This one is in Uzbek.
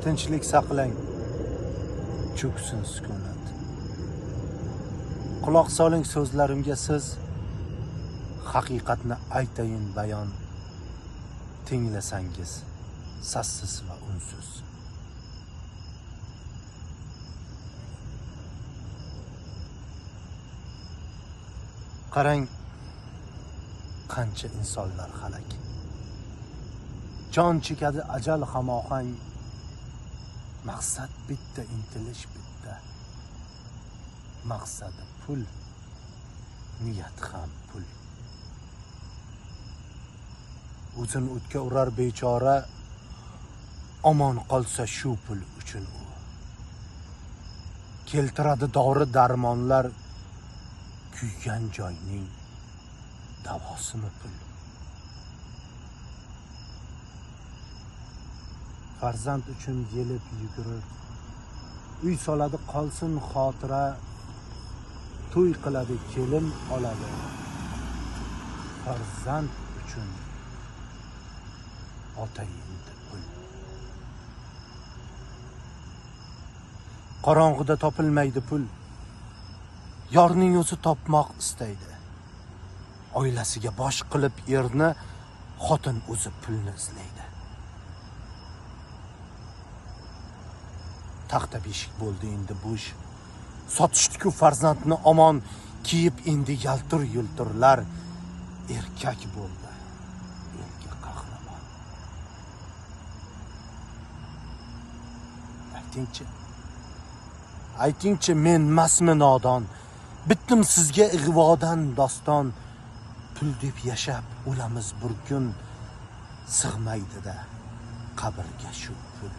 Tinchlik saqlang, cho'ksin sukunat. Quloq soling so'zlarimga siz, haqiqatni aytayin bayon. Tinglasangiz sassiz va unsiz. Qarang, qancha insonlar halak. Jon chekadi ajal hamohang. Maqsad bitta, intilish bitta. Maqsadi pul, niyat ham pul. Uzun o'tga urar bechora, omon qolsa shu pul uchun u. Keltiradi dori darmonlar, kuygan joyning davosimi pul. Farzand uchun yelib yugurir, uy soladi qolsin xotira, to'y qiladi kelin oladi. Farzand uchun ota endi pul. Qorong'ida topilmaydi pul. Yorning o'zi topmoq istaydi. Oilasiga bosh qilib erni, xotin o'zi pulni izlaydi. Taxta beshik bo'ldi endi bo'sh. Sotishdi-ku farzandni omon, kiyib endi yaltir-yultirlar. Erkak bo'ldi, elga qahramon. Aytingchi, men masmi nodon? Bitdim sizga ig'vodan doston. Pul deb yashab o'lamiz bir kun, sig'maydi-da qabrga shu pul.